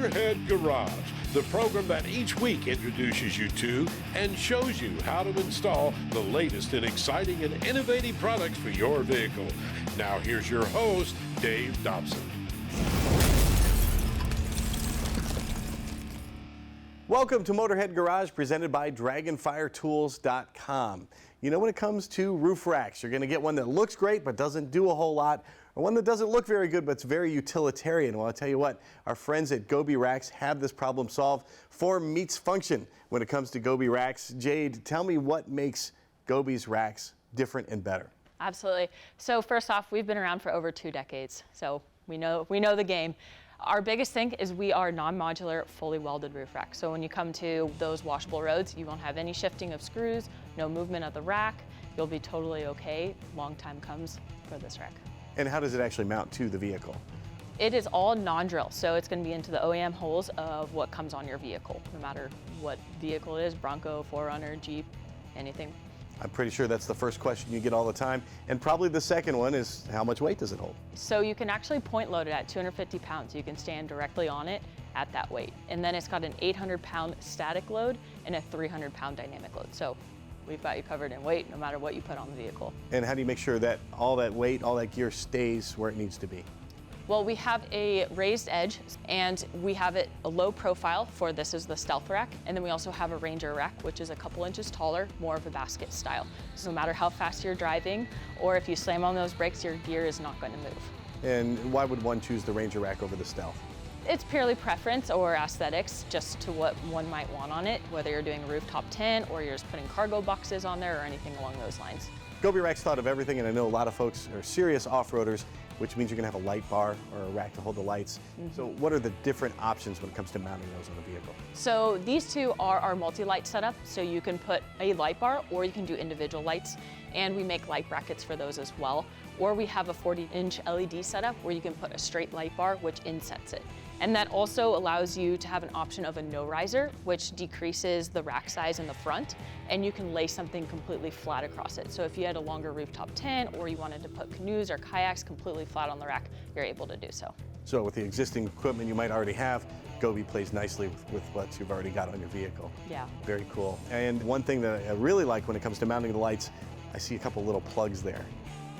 Motorhead Garage, the program that each week introduces you to and shows you how to install the latest in exciting and innovative products for your vehicle. Now here's your host, Dave Dobson. Welcome to Motorhead Garage, presented by DragonfireTools.com. You know, when it comes to roof racks, you're going to get one that looks great but doesn't do a whole lot, or one that doesn't look very good but it's very utilitarian. Well, I'll tell you what, our friends at GOBI Racks have this problem solved. Form meets function when it comes to GOBI Racks. Jade, tell me what makes GOBI's racks different and better. Absolutely. So first off, we've been around for over 2 decades, so we know the game. Our biggest thing is we are non-modular, fully welded roof rack. So when you come to those washable roads, you won't have any shifting of screws, no movement of the rack. You'll be totally okay. Long time comes for this rack. And how does it actually mount to the vehicle? It is all non-drill, so it's going to be into the OEM holes of what comes on your vehicle, no matter what vehicle it is, Bronco, 4Runner, Jeep, anything. I'm pretty sure that's the first question you get all the time. And probably the second one is, how much weight does it hold? So you can actually point load it at 250 pounds. You can stand directly on it at that weight. And then it's got an 800-pound static load and a 300-pound dynamic load. So we've got you covered in weight no matter what you put on the vehicle. And how do you make sure that all that weight, all that gear stays where it needs to be? Well, we have a raised edge, and we have it a low profile for this is the stealth rack, and then we also have a Ranger rack, which is a couple inches taller, more of a basket style. So no matter how fast you're driving, or if you slam on those brakes, your gear is not going to move. And why would one choose the Ranger rack over the Stealth? It's purely preference or aesthetics, just to what one might want on it, whether you're doing a rooftop tent or you're just putting cargo boxes on there or anything along those lines. GOBI Racks thought of everything, and I know a lot of folks are serious off-roaders, which means you're going to have a light bar or a rack to hold the lights. So what are the different options when it comes to mounting those on the vehicle? So these two are our multi-light setup, so you can put a light bar or you can do individual lights, and we make light brackets for those as well. Or we have a 40-inch LED setup where you can put a straight light bar, which insets it. And that also allows you to have an option of a no riser, which decreases the rack size in the front, and you can lay something completely flat across it. So if you had a longer rooftop tent or you wanted to put canoes or kayaks completely flat on the rack, you're able to do so. So with the existing equipment you might already have, GOBI plays nicely with what you've already got on your vehicle. Yeah. Very cool. And one thing that I really like when it comes to mounting the lights, I see a couple little plugs there.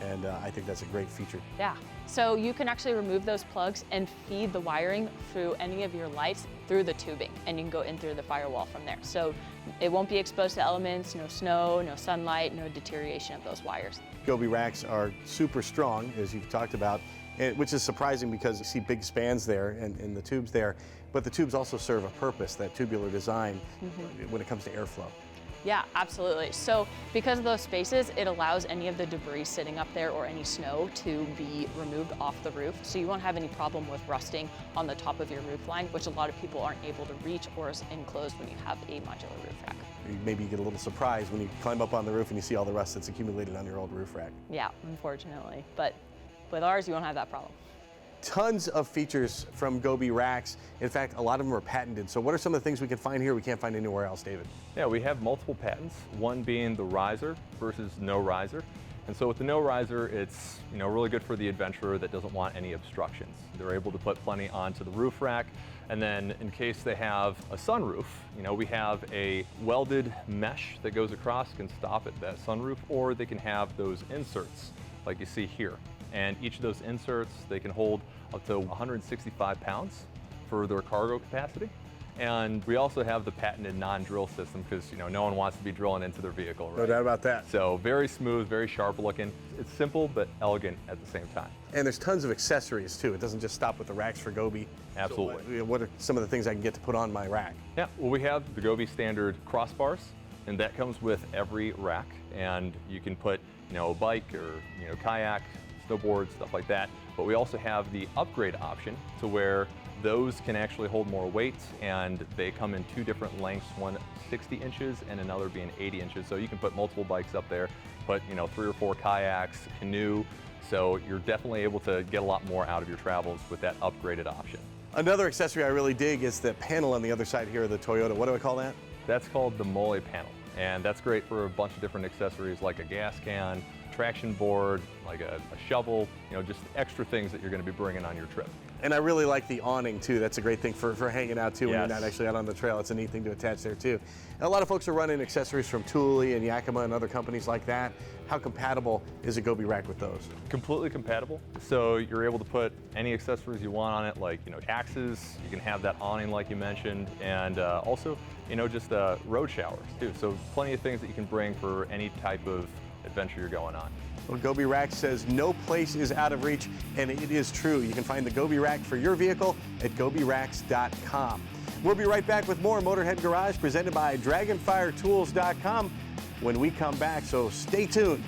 And I think that's a great feature. Yeah, so you can actually remove those plugs and feed the wiring through any of your lights through the tubing, and you can go in through the firewall from there. So it won't be exposed to elements, no snow, no sunlight, no deterioration of those wires. GOBI racks are super strong, as you've talked about, which is surprising because you see big spans there and the tubes there, but the tubes also serve a purpose, that tubular design, when it comes to airflow. Yeah, absolutely. So because of those spaces, it allows any of the debris sitting up there or any snow to be removed off the roof. So you won't have any problem with rusting on the top of your roof line, which a lot of people aren't able to reach or is enclosed when you have a modular roof rack. Maybe you get a little surprised when you climb up on the roof and you see all the rust that's accumulated on your old roof rack. Yeah, unfortunately. But with ours, you won't have that problem. Tons of features from GOBI Racks. In fact, a lot of them are patented. So what are some of the things we can find here we can't find anywhere else, David? Yeah, we have multiple patents, one being the riser versus no riser. And so with the no riser, it's really good for the adventurer that doesn't want any obstructions. They're able to put plenty onto the roof rack. And then in case they have a sunroof, we have a welded mesh that goes across, can stop at that sunroof, or they can have those inserts like you see here. And each of those inserts, they can hold up to 165 pounds for their cargo capacity. And we also have the patented non-drill system because no one wants to be drilling into their vehicle, right? No doubt about that. So very smooth, very sharp looking. It's simple but elegant at the same time. And there's tons of accessories too. It doesn't just stop with the racks for GOBI. Absolutely. So what are some of the things I can get to put on my rack? Yeah, well, we have the GOBI standard crossbars, and that comes with every rack. And you can put a bike or kayak, snowboard, stuff like that. But we also have the upgrade option to where those can actually hold more weight, and they come in 2 different lengths, one 60 inches and another being 80 inches. So you can put multiple bikes up there, put 3 or 4 kayaks, canoe. So you're definitely able to get a lot more out of your travels with that upgraded option. Another accessory I really dig is the panel on the other side here of the Toyota. What do I call that? That's called the mole panel. And that's great for a bunch of different accessories like a gas can, traction board, like a shovel, just extra things that you're going to be bringing on your trip. And I really like the awning too. That's a great thing for hanging out too when you're Yes. not actually out on the trail. It's a neat thing to attach there too. And a lot of folks are running accessories from Thule and Yakima and other companies like that. How compatible is a GOBI rack with those? Completely compatible. So you're able to put any accessories you want on it, like axes. You can have that awning like you mentioned, and also just road showers too. So plenty of things that you can bring for any type of adventure you're going on. Well, GOBI Racks says no place is out of reach, and it is true. You can find the GOBI Rack for your vehicle at GOBIRacks.com. We'll be right back with more Motorhead Garage presented by DragonfireTools.com when we come back, so stay tuned.